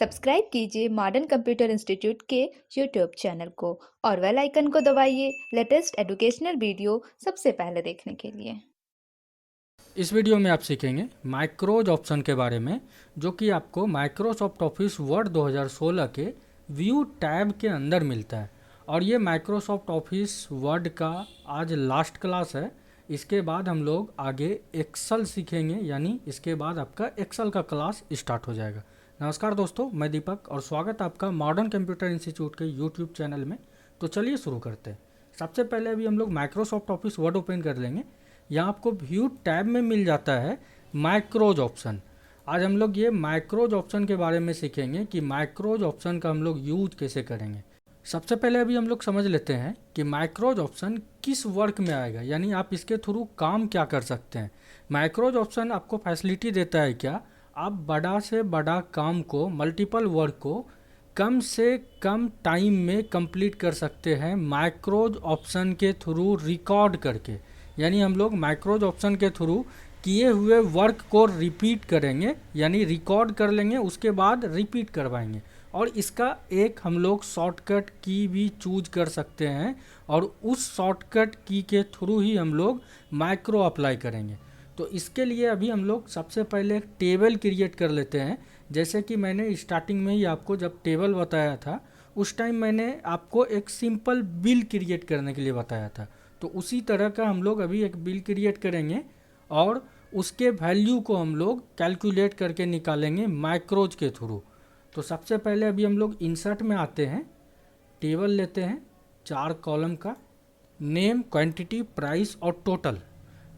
Subscribe कीजिए modern computer institute के YouTube channel को और बेल आइकन को दबाइए लेटेस्ट एजुकेशनल वीडियो सबसे पहले देखने के लिए। इस वीडियो में आप सीखेंगे माइक्रोज ऑप्शन के बारे में, जो कि आपको माइक्रोसॉफ्ट ऑफिस वर्ड 2016 के व्यू टैब के अंदर मिलता है। और ये माइक्रोसॉफ्ट ऑफिस वर्ड का आज लास्ट क्लास है। इसके बाद हम लोग आगे एक्सेल सीखेंगे, यानी इसके बाद आपका एक्सेल का क्लास स्टार्ट हो जाएगा। नमस्कार दोस्तों, मैं दीपक और स्वागत आपका मॉडर्न कंप्यूटर इंस्टीट्यूट के यूट्यूब चैनल में। तो चलिए शुरू करते हैं। सबसे पहले अभी हम लोग माइक्रोसॉफ्ट ऑफिस वर्ड ओपन कर लेंगे। यहाँ आपको व्यू टैब में मिल जाता है माइक्रोज ऑप्शन। आज हम लोग ये माइक्रोज ऑप्शन के बारे में सीखेंगे कि माइक्रोज ऑप्शन का हम लोग यूज कैसे करेंगे। सबसे पहले अभी हम लोग समझ लेते हैं कि माइक्रोज ऑप्शन किस वर्क में आएगा, यानी आप इसके थ्रू काम क्या कर सकते हैं। माइक्रोज ऑप्शन आपको फैसिलिटी देता है क्या, आप बड़ा से बड़ा काम को, मल्टीपल वर्क को कम से कम टाइम में कंप्लीट कर सकते हैं माइक्रोज ऑप्शन के थ्रू रिकॉर्ड करके। यानी हम लोग माइक्रोज ऑप्शन के थ्रू किए हुए वर्क को रिपीट करेंगे, यानी रिकॉर्ड कर लेंगे, उसके बाद रिपीट करवाएंगे। और इसका एक हम लोग शॉर्टकट की भी चूज कर सकते हैं और उस शॉर्टकट की के थ्रू ही हम लोग माइक्रो अप्लाई करेंगे। तो इसके लिए अभी हम लोग सबसे पहले एक टेबल क्रिएट कर लेते हैं। जैसे कि मैंने स्टार्टिंग में ही आपको जब टेबल बताया था, उस टाइम मैंने आपको एक सिंपल बिल क्रिएट करने के लिए बताया था। तो उसी तरह का हम लोग अभी एक बिल क्रिएट करेंगे और उसके वैल्यू को हम लोग कैलकुलेट करके निकालेंगे माइक्रोज के थ्रू। तो सबसे पहले अभी हम लोग इंसर्ट में आते हैं, टेबल लेते हैं 4 कॉलम का, नेम, क्वांटिटी, प्राइस और टोटल।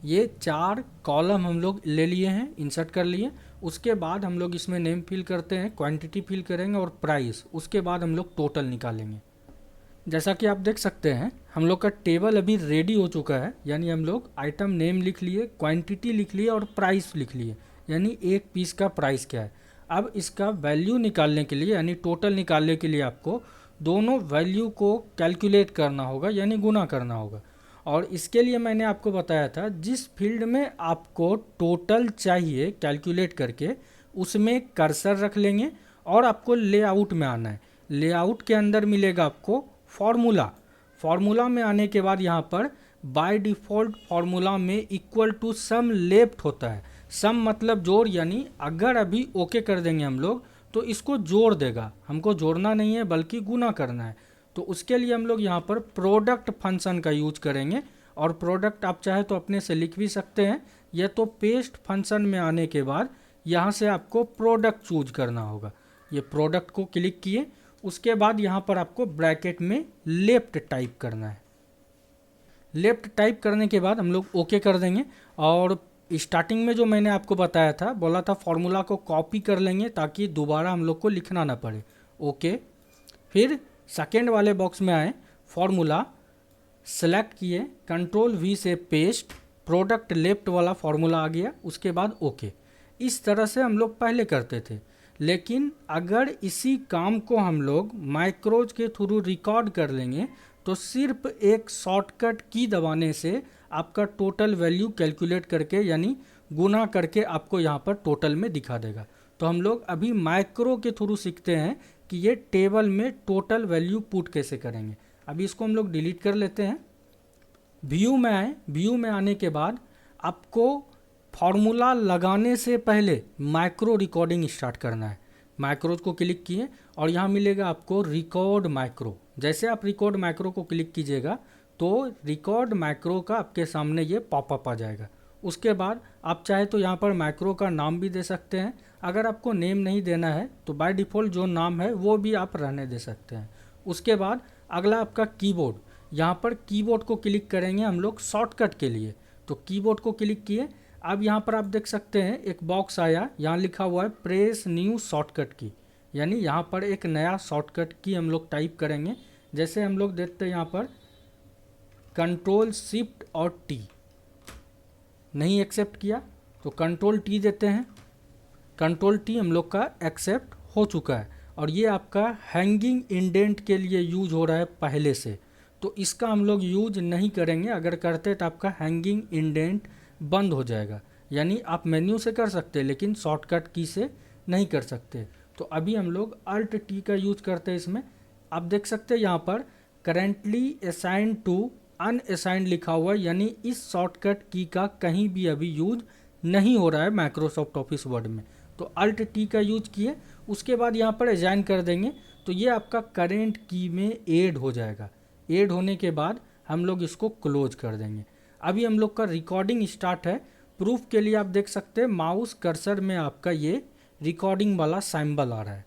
ये 4 कॉलम हम लोग ले लिए हैं, इंसर्ट कर लिए। उसके बाद हम लोग इसमें नेम फिल करते हैं, क्वांटिटी फिल करेंगे और प्राइस। उसके बाद हम लोग टोटल निकालेंगे। जैसा कि आप देख सकते हैं हम लोग का टेबल अभी रेडी हो चुका है। यानी हम लोग आइटम नेम लिख लिए, क्वांटिटी लिख लिए और प्राइस लिख लिए, यानी एक पीस का प्राइस क्या है। अब इसका वैल्यू निकालने के लिए, यानी टोटल निकालने के लिए आपको दोनों वैल्यू को कैलकुलेट करना होगा, यानी गुना करना होगा। और इसके लिए मैंने आपको बताया था, जिस फील्ड में आपको टोटल चाहिए कैलकुलेट करके, उसमें कर्सर रख लेंगे और आपको लेआउट में आना है। लेआउट के अंदर मिलेगा आपको फॉर्मूला। फॉर्मूला में आने के बाद यहाँ पर बाय डिफ़ॉल्ट फॉर्मूला में इक्वल टू सम लेफ्ट होता है। सम मतलब जोड़, यानी अगर अभी ओके कर देंगे हम लोग तो इसको जोड़ देगा। हमको जोड़ना नहीं है बल्कि गुना करना है। तो उसके लिए हम लोग यहाँ पर प्रोडक्ट फंक्शन का यूज करेंगे। और प्रोडक्ट आप चाहे तो अपने से लिख भी सकते हैं, या तो पेस्ट फंक्शन में आने के बाद यहाँ से आपको प्रोडक्ट चूज करना होगा। ये प्रोडक्ट को क्लिक किए, उसके बाद यहाँ पर आपको ब्रैकेट में लेफ्ट टाइप करना है। लेफ्ट टाइप करने के बाद हम लोग ओके कर देंगे। और स्टार्टिंग में जो मैंने आपको बताया था, बोला था फॉर्मूला को कॉपी कर लेंगे ताकि दोबारा हम लोग को लिखना ना पड़े। ओके, फिर सेकेंड वाले बॉक्स में आए, फॉर्मूला सेलेक्ट किए, कंट्रोल वी से पेस्ट, प्रोडक्ट लेफ्ट वाला फॉर्मूला आ गया, उसके बाद ओके। इस तरह से हम लोग पहले करते थे। लेकिन अगर इसी काम को हम लोग माइक्रोज के थ्रू रिकॉर्ड कर लेंगे तो सिर्फ एक शॉर्टकट की दबाने से आपका टोटल वैल्यू कैलकुलेट करके, यानी गुना करके आपको यहाँ पर टोटल में दिखा देगा। तो हम लोग अभी माइक्रो के थ्रू सीखते हैं कि ये टेबल में टोटल वैल्यू पुट कैसे करेंगे। अभी इसको हम लोग डिलीट कर लेते हैं। व्यू में आए, व्यू में आने के बाद आपको फॉर्मूला लगाने से पहले माइक्रो रिकॉर्डिंग स्टार्ट करना है। माइक्रोज को क्लिक किए और यहाँ मिलेगा आपको रिकॉर्ड माइक्रो। जैसे आप रिकॉर्ड माइक्रो को क्लिक कीजिएगा तो रिकॉर्ड माइक्रो का आपके सामने ये पॉपअप आ जाएगा। उसके बाद आप चाहे तो यहाँ पर माइक्रो का नाम भी दे सकते हैं। अगर आपको नेम नहीं देना है तो बाय डिफ़ॉल्ट जो नाम है वो भी आप रहने दे सकते हैं। उसके बाद अगला आपका कीबोर्ड। यहाँ पर कीबोर्ड को क्लिक करेंगे हम लोग शॉर्टकट के लिए। तो कीबोर्ड को क्लिक किए, अब यहाँ पर आप देख सकते हैं एक बॉक्स आया, यहाँ लिखा हुआ है प्रेस न्यू शॉर्टकट की, यानी यहाँ पर एक नया शॉर्टकट की हम लोग टाइप करेंगे। जैसे हम लोग देखते हैं यहाँ पर कंट्रोल शिफ्ट और टी, नहीं एक्सेप्ट किया तो कंट्रोल टी देते हैं। कंट्रोल टी हम लोग का एक्सेप्ट हो चुका है। और ये आपका हैंगिंग इंडेंट के लिए यूज हो रहा है पहले से, तो इसका हम लोग यूज नहीं करेंगे। अगर करते तो आपका हैंगिंग इंडेंट बंद हो जाएगा। यानी आप मेन्यू से कर सकते हैं लेकिन शॉर्टकट की से नहीं कर सकते। तो अभी हम लोग अल्ट टी का यूज करते हैं इसमें। आप देख सकते हैं यहाँ पर करेंटली असाइंड टू अनअसाइंड लिखा हुआ है, यानी इस शॉर्टकट की का कहीं भी अभी यूज नहीं हो रहा है माइक्रोसॉफ्ट ऑफिस वर्ड में। तो अल्ट टी का यूज किए, उसके बाद यहाँ पर असाइन कर देंगे तो ये आपका करेंट की में ऐड हो जाएगा। ऐड होने के बाद हम लोग इसको क्लोज कर देंगे। अभी हम लोग का रिकॉर्डिंग स्टार्ट है। प्रूफ के लिए आप देख सकते हैं माउस कर्सर में आपका ये रिकॉर्डिंग वाला सिंबल आ रहा है।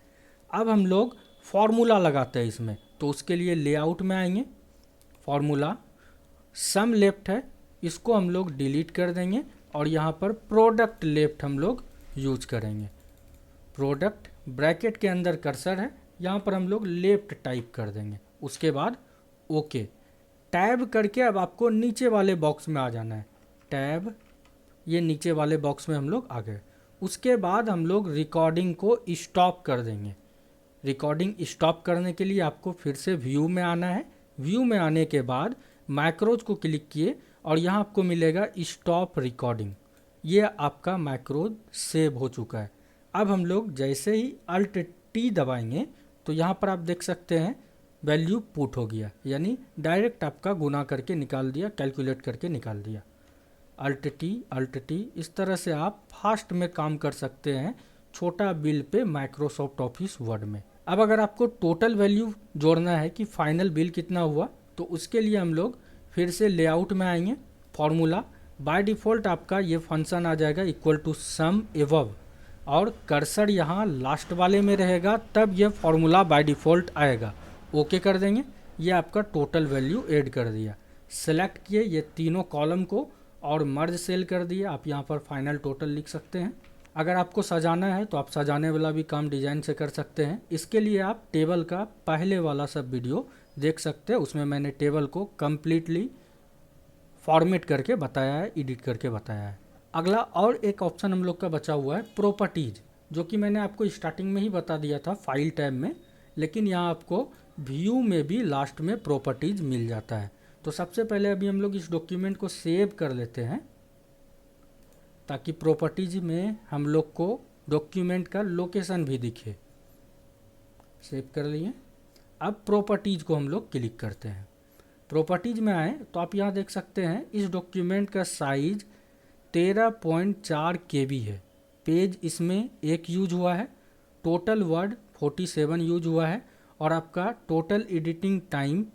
अब हम लोग फॉर्मूला लगाते हैं इसमें, तो उसके लिए लेआउट में आएंगे, फॉर्मूला सम लेफ्ट है, इसको हम लोग डिलीट कर देंगे और यहाँ पर प्रोडक्ट लेफ्ट हम लोग यूज करेंगे। प्रोडक्ट ब्रैकेट के अंदर कर्सर है, यहाँ पर हम लोग लेफ्ट टाइप कर देंगे। उसके बाद ओके टैब करके अब आपको नीचे वाले बॉक्स में आ जाना है। टैब, ये नीचे वाले बॉक्स में हम लोग आ गए। उसके बाद हम लोग रिकॉर्डिंग को स्टॉप कर देंगे। रिकॉर्डिंग स्टॉप करने के लिए आपको फिर से व्यू में आना है। व्यू में आने के बाद मैक्रोज को क्लिक किए और यहाँ आपको मिलेगा स्टॉप रिकॉर्डिंग। ये आपका मैक्रोज सेव हो चुका है। अब हम लोग जैसे ही अल्ट टी दबाएंगे तो यहाँ पर आप देख सकते हैं वैल्यू पुट हो गया, यानी डायरेक्ट आपका गुना करके निकाल दिया, कैलकुलेट करके निकाल दिया। अल्ट टी, इस तरह से आप फास्ट में काम कर सकते हैं छोटा bill pay Microsoft office word में। अब अगर आपको टोटल वैल्यू जोड़ना है कि फाइनल बिल कितना हुआ, तो उसके लिए हम लोग फिर से लेआउट में आएंगे, फॉर्मूला बाय डिफ़ॉल्ट आपका ये फंक्शन आ जाएगा इक्वल टू सम एवव, और कर्सर यहाँ लास्ट वाले में रहेगा, तब ये फॉर्मूला बाय डिफ़ॉल्ट आएगा। ओके कर देंगे, ये आपका टोटल वैल्यू ऐड कर दिया। सेलेक्ट किए ये तीनों कॉलम को और मर्ज सेल कर दिए। आप यहाँ पर फाइनल टोटल लिख सकते हैं। अगर आपको सजाना है तो आप सजाने वाला भी काम डिज़ाइन से कर सकते हैं। इसके लिए आप टेबल का पहले वाला सब वीडियो देख सकते हैं, उसमें मैंने टेबल को कम्प्लीटली फॉर्मेट करके बताया है, एडिट करके बताया है। अगला और एक ऑप्शन हम लोग का बचा हुआ है प्रॉपर्टीज़, जो कि मैंने आपको स्टार्टिंग में ही बता दिया था फाइल टैब में, लेकिन यहाँ आपको व्यू में भी लास्ट में प्रॉपर्टीज़ मिल जाता है। तो सबसे पहले अभी हम लोग इस डॉक्यूमेंट को सेव कर लेते हैं, ताकि प्रॉपर्टीज में हम लोग को डॉक्यूमेंट का लोकेशन भी दिखे। सेव कर लिए। अब प्रॉपर्टीज को हम लोग क्लिक करते हैं। प्रॉपर्टीज में आए तो आप यहाँ देख सकते हैं इस डॉक्यूमेंट का साइज 13.4 KB है। पेज इसमें एक यूज हुआ है, टोटल वर्ड 47 यूज हुआ है, और आपका टोटल एडिटिंग टाइम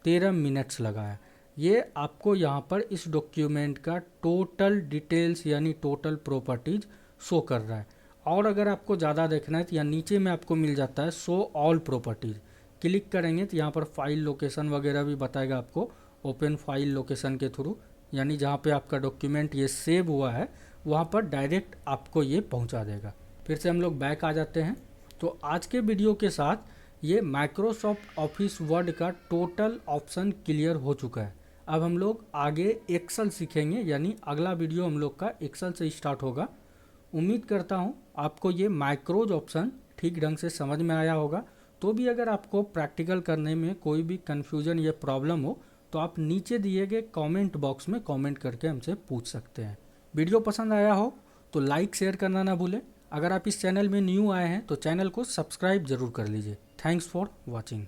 13 मिनट्स लगा है। ये आपको यहाँ पर इस डॉक्यूमेंट का टोटल डिटेल्स यानी टोटल प्रॉपर्टीज शो कर रहा है। और अगर आपको ज़्यादा देखना है तो यहाँ नीचे में आपको मिल जाता है शो ऑल प्रॉपर्टीज। क्लिक करेंगे तो यहाँ पर फाइल लोकेशन वगैरह भी बताएगा आपको, ओपन फाइल लोकेशन के थ्रू, यानी जहाँ पे आपका डॉक्यूमेंट ये सेव हुआ है वहाँ पर डायरेक्ट आपको ये पहुँचा देगा। फिर से हम लोग बैक आ जाते हैं। तो आज के वीडियो के साथ ये माइक्रोसॉफ्ट ऑफिस वर्ड का टोटल ऑप्शन क्लियर हो चुका है। अब हम लोग आगे एक्सेल सीखेंगे, यानी अगला वीडियो हम लोग का एक्सेल से स्टार्ट होगा। उम्मीद करता हूँ आपको ये माइक्रोज ऑप्शन ठीक ढंग से समझ में आया होगा। तो भी अगर आपको प्रैक्टिकल करने में कोई भी कन्फ्यूजन या प्रॉब्लम हो तो आप नीचे दिए गए कमेंट बॉक्स में कमेंट करके हमसे पूछ सकते हैं। वीडियो पसंद आया हो तो लाइक शेयर करना ना भूलें। अगर आप इस चैनल में न्यू आए हैं तो चैनल को सब्सक्राइब जरूर कर लीजिए। Thanks for watching.